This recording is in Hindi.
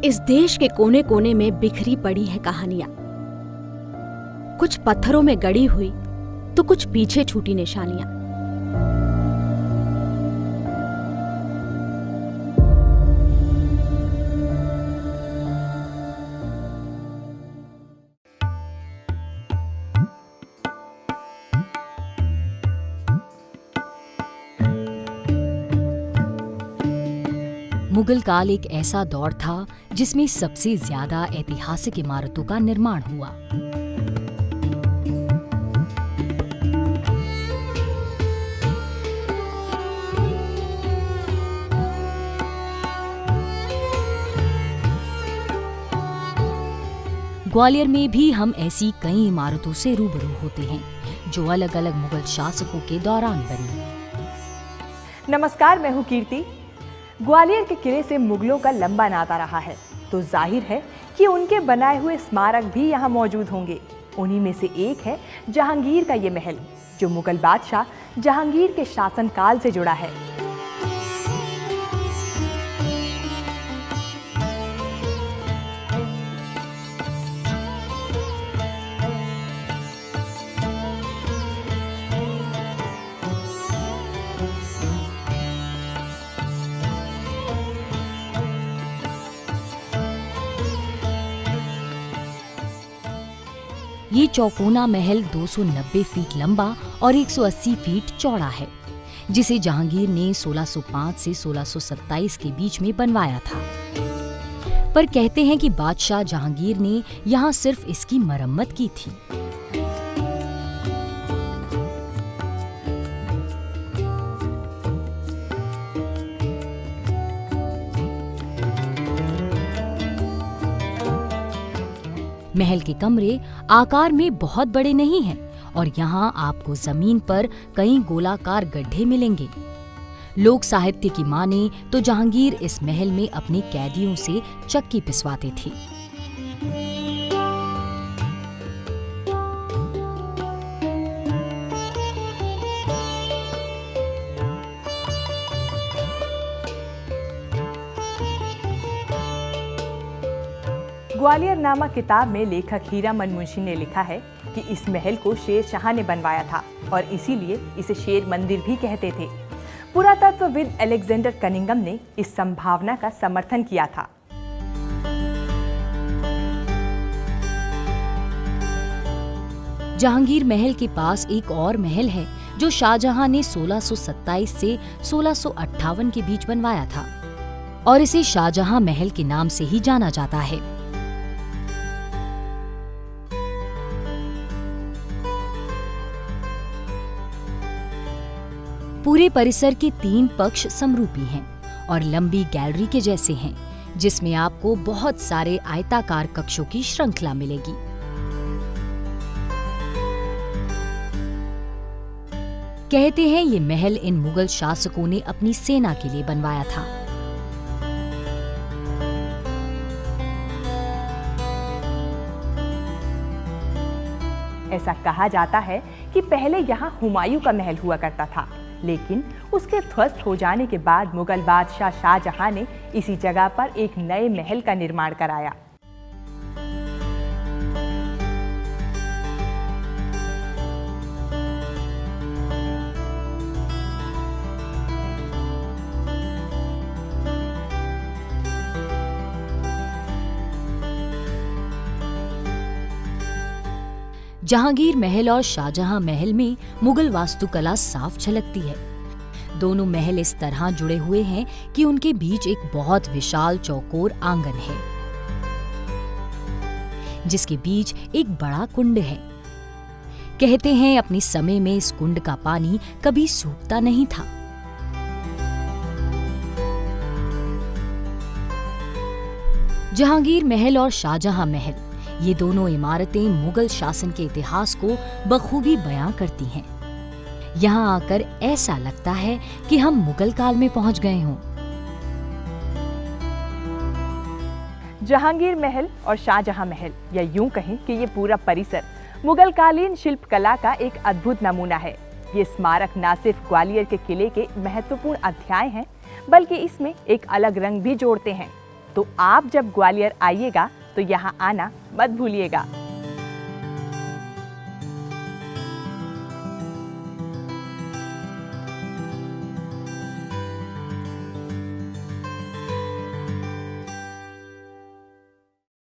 इस देश के कोने कोने में बिखरी पड़ी हैं कहानियां, कुछ पत्थरों में गड़ी हुई तो कुछ पीछे छूटी निशानियां। मुगल काल एक ऐसा दौर था जिसमें सबसे ज्यादा ऐतिहासिक इमारतों का निर्माण हुआ। ग्वालियर में भी हम ऐसी कई इमारतों से रूबरू होते हैं जो अलग अलग मुगल शासकों के दौरान बनी। नमस्कार, मैं हूँ कीर्ति। ग्वालियर के किले से मुगलों का लंबा नाता रहा है, तो जाहिर है कि उनके बनाए हुए स्मारक भी यहाँ मौजूद होंगे। उन्हीं में से एक है जहांगीर का ये महल, जो मुगल बादशाह जहांगीर के शासनकाल से जुड़ा है। ये चौकोना महल 290 फीट लंबा और 180 फीट चौड़ा है, जिसे जहांगीर ने 1605 से 1627 के बीच में बनवाया था। पर कहते हैं कि बादशाह जहांगीर ने यहाँ सिर्फ इसकी मरम्मत की थी। महल के कमरे आकार में बहुत बड़े नहीं हैं और यहाँ आपको जमीन पर कई गोलाकार गड्ढे मिलेंगे। लोक साहित्य की माने तो जहांगीर इस महल में अपने कैदियों से चक्की पिसवाते थे। ग्वालियर नामा किताब में लेखक हीरामन मुंशी ने लिखा है कि इस महल को शेर शाह ने बनवाया था और इसीलिए इसे शेर मंदिर भी कहते थे। पुरातत्वविद अलेक्जेंडर कनिंघम ने इस संभावना का समर्थन किया था। जहांगीर महल के पास एक और महल है जो शाहजहां ने 1627 से 1658 के बीच बनवाया था और इसे शाहजहां महल के नाम से ही जाना जाता है। पूरे परिसर के 3 पक्ष समरूपी हैं और लंबी गैलरी के जैसे हैं, जिसमें आपको बहुत सारे आयताकार कक्षों की श्रृंखला मिलेगी। कहते हैं ये महल इन मुगल शासकों ने अपनी सेना के लिए बनवाया था। ऐसा कहा जाता है कि पहले यहाँ हुमायूं का महल हुआ करता था, लेकिन उसके ध्वस्त हो जाने के बाद मुगल बादशाह शाहजहां ने इसी जगह पर एक नए महल का निर्माण कराया। जहांगीर महल और शाहजहां महल में मुगल वास्तुकला साफ झलकती है। दोनों महल इस तरह जुड़े हुए हैं कि उनके बीच एक बहुत विशाल चौकोर आंगन है, जिसके बीच एक बड़ा कुंड है। कहते हैं अपने समय में इस कुंड का पानी कभी सूखता नहीं था। जहांगीर महल और शाहजहां महल, ये दोनों इमारतें मुगल शासन के इतिहास को बखूबी बयां करती हैं। यहाँ आकर ऐसा लगता है कि हम मुगल काल में पहुंच गए हों। जहांगीर महल और शाहजहां महल, या यूं कहें कि ये पूरा परिसर मुगल कालीन शिल्पकला का एक अद्भुत नमूना है। ये स्मारक न सिर्फ ग्वालियर के किले के महत्वपूर्ण अध्याय हैं, बल्कि इसमें एक अलग रंग भी जोड़ते हैं। तो आप जब ग्वालियर आइएगा तो यहाँ आना मत भूलिएगा।